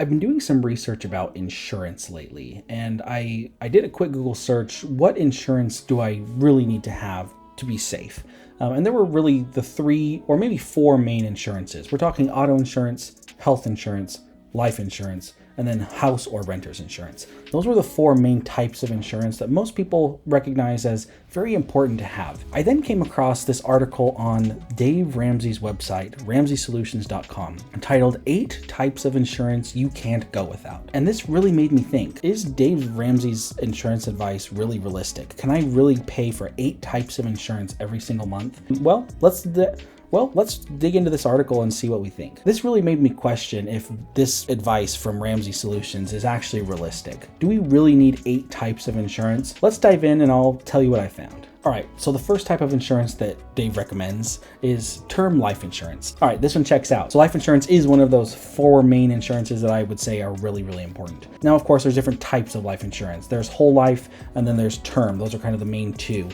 I've been doing some research about insurance lately, and I did a quick Google search. What insurance do I really need to have to be safe? And there were really the three or maybe four main insurances. We're talking auto insurance, health insurance, life insurance, and then house or renter's insurance. Those were the four main types of insurance that most people recognize as very important to have. I then came across this article on Dave Ramsey's website, ramseysolutions.com, entitled 8 Types of Insurance You Can't Go Without. And this really made me think, is Dave Ramsey's insurance advice really realistic? Can I really pay for 8 types of insurance every single month? Well, let's dig into this article and see what we think. This really made me question if this advice from Ramsey Solutions is actually realistic. Do we really need 8 types of insurance? Let's dive in and I'll tell you what I found. All right, so the first type of insurance that Dave recommends is term life insurance. All right, this one checks out. So life insurance is one of those 4 main insurances that I would say are really, really important. Now, of course, there's different types of life insurance. There's whole life and then there's term. Those are kind of the main two.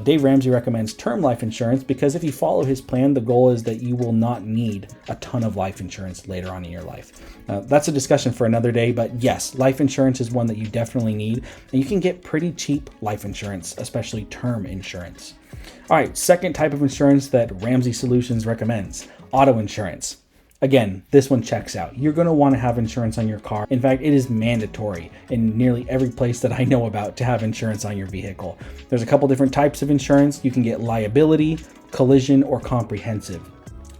Dave Ramsey recommends term life insurance because if you follow his plan, the goal is that you will not need a ton of life insurance later on in your life. That's a discussion for another day, but yes, life insurance is one that you definitely need. And you can get pretty cheap life insurance, especially term insurance. All right, second type of insurance that Ramsey Solutions recommends, auto insurance. Again, this one checks out. You're going to want to have insurance on your car. In fact, it is mandatory in nearly every place that I know about to have insurance on your vehicle. There's a couple different types of insurance. You can get liability, collision, or comprehensive.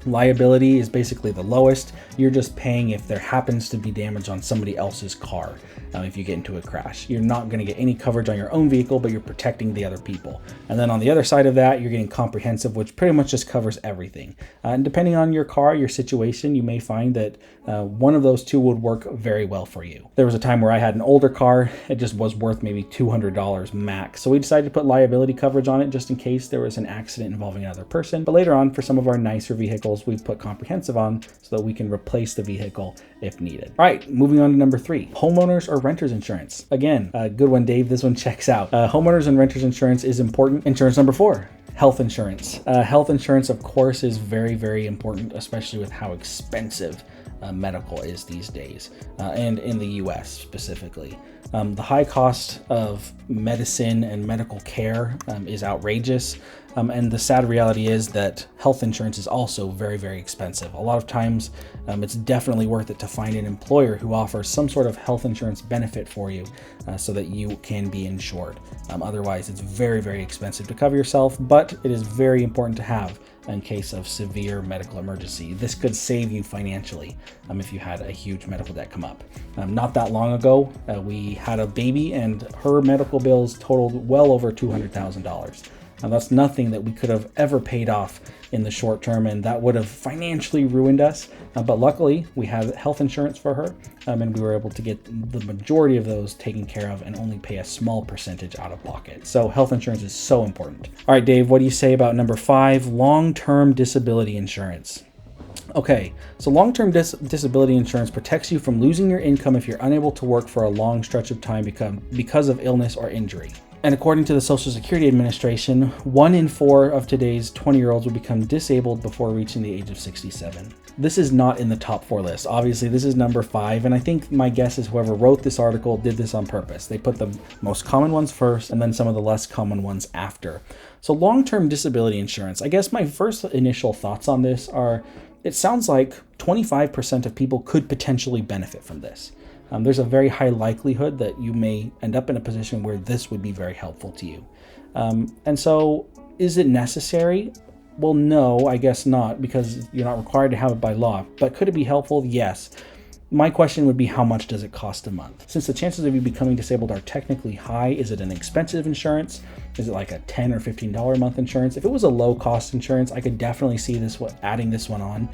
Liability is basically the lowest. You're just paying if there happens to be damage on somebody else's car. If you get into a crash, you're not going to get any coverage on your own vehicle, but you're protecting the other people. And then on the other side of that, you're getting comprehensive, which pretty much just covers everything. And depending on your car, your situation, you may find that one of those two would work very well for you. There was a time where I had an older car. It just was worth maybe $200 max. So we decided to put liability coverage on it just in case there was an accident involving another person. But later on, for some of our nicer vehicles, we've put comprehensive on so that we can replace the vehicle if needed. All right, moving on to number 3, homeowners or renters insurance. Again, a good one, Dave. This one checks out. Homeowners and renters insurance is important. Insurance number 4, health insurance. Health insurance, of course, is very, very important, especially with how expensive medical is these days, and in the US specifically. The high cost of medicine and medical care is outrageous. And the sad reality is that health insurance is also very, very expensive. A lot of times it's definitely worth it to find an employer who offers some sort of health insurance benefit for you so that you can be insured. Otherwise, it's very, very expensive to cover yourself, but it is very important to have in case of severe medical emergency. This could save you financially if you had a huge medical debt come up. Not that long ago, we had a baby and her medical bills totaled well over $200,000. Now that's nothing that we could have ever paid off in the short term, and that would have financially ruined us. But luckily, we had health insurance for her, and we were able to get the majority of those taken care of and only pay a small percentage out of pocket. So health insurance is so important. All right, Dave, what do you say about number 5, long-term disability insurance? Okay, so long-term disability insurance protects you from losing your income if you're unable to work for a long stretch of time because of illness or injury. And according to the Social Security Administration, 1 in 4 of today's 20-year-olds will become disabled before reaching the age of 67. This is not in the top 4 list. Obviously, this is number 5, and I think my guess is whoever wrote this article did this on purpose. They put the most common ones first and then some of the less common ones after. So long-term disability insurance, I guess my first initial thoughts on this are, it sounds like 25% of people could potentially benefit from this. There's a very high likelihood that you may end up in a position where this would be very helpful to you. And so is it necessary? Well, no, I guess not, because you're not required to have it by law. But could it be helpful? Yes. My question would be, how much does it cost a month? Since the chances of you becoming disabled are technically high, is it an expensive insurance? Is it like a $10 or $15 a month insurance? If it was a low cost insurance, I could definitely see adding this one on,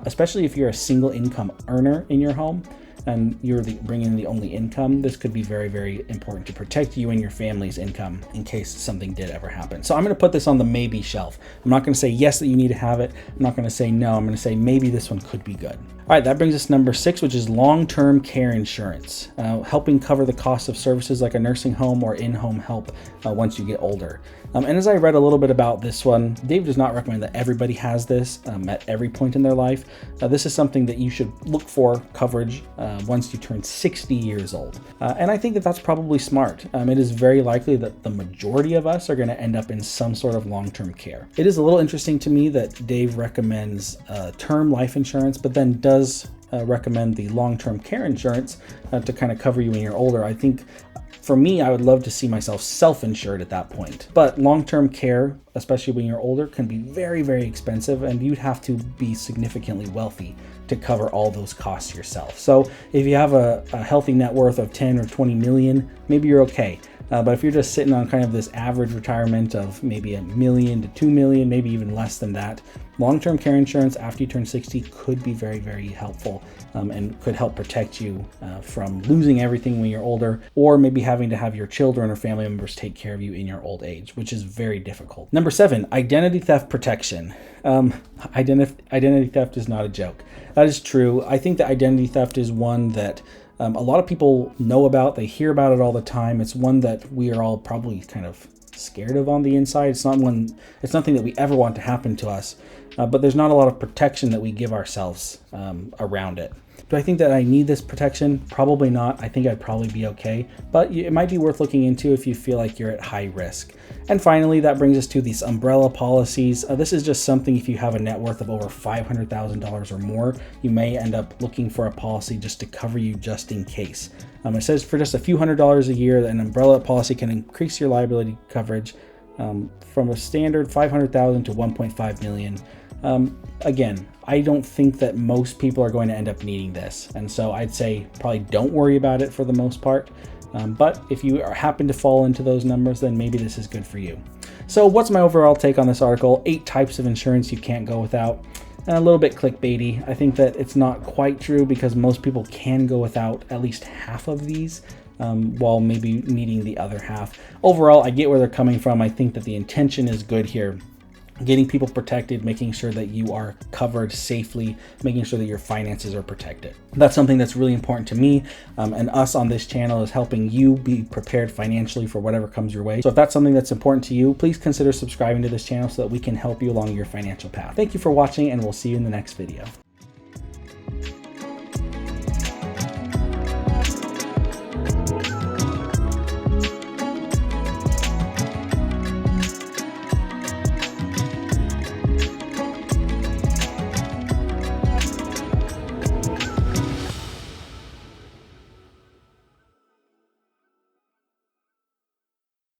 especially if you're a single income earner in your home and you're bringing in the only income. This could be very, very important to protect you and your family's income in case something did ever happen. So I'm going to put this on the maybe shelf. I'm not going to say yes that you need to have it. I'm not going to say no. I'm going to say maybe this one could be good. All right, that brings us to number 6, which is long-term care insurance, helping cover the cost of services like a nursing home or in-home help once you get older. And as I read a little bit about this one, Dave does not recommend that everybody has this at every point in their life. This is something that you should look for coverage once you turn 60 years old. And I think that that's probably smart. It is very likely that the majority of us are going to end up in some sort of long-term care. It is a little interesting to me that Dave recommends term life insurance, but then does recommend the long-term care insurance to kind of cover you when you're older. I think for me, I would love to see myself self-insured at that point. But long-term care, especially when you're older, can be very, very expensive, and you'd have to be significantly wealthy to cover all those costs yourself. So if you have a healthy net worth of 10 or 20 million, maybe you're okay. But if you're just sitting on kind of this average retirement of maybe $1 million to $2 million, maybe even less than that, long-term care insurance after you turn 60 could be very, very helpful and could help protect you from losing everything when you're older, or maybe having to have your children or family members take care of you in your old age, which is very difficult. Number 7, identity theft protection. Identity theft is not a joke. That is true. I think that identity theft is one that a lot of people know about. They hear about it all the time. It's one that we are all probably kind of scared of on the inside. It's nothing that we ever want to happen to us, but there's not a lot of protection that we give ourselves around it. Do I think that I need this protection? Probably not. I think I'd probably be okay, but it might be worth looking into if you feel like you're at high risk. And finally, that brings us to these umbrella policies. This is just something if you have a net worth of over $500,000 or more, you may end up looking for a policy just to cover you just in case. It says for just a few $100s a year, an umbrella policy can increase your liability coverage from a standard $500,000 to $1.5 million. Again, I don't think that most people are going to end up needing this. And so I'd say probably don't worry about it for the most part. But if you happen to fall into those numbers, then maybe this is good for you. So what's my overall take on this article? 8 types of insurance you can't go without. A little bit clickbaity. I think that it's not quite true because most people can go without at least half of these. While maybe needing the other half. Overall, I get where they're coming from. I think that the intention is good here. Getting people protected, making sure that you are covered safely, making sure that your finances are protected. That's something that's really important to me, and us on this channel is helping you be prepared financially for whatever comes your way. So if that's something that's important to you, please consider subscribing to this channel so that we can help you along your financial path. Thank you for watching, and we'll see you in the next video.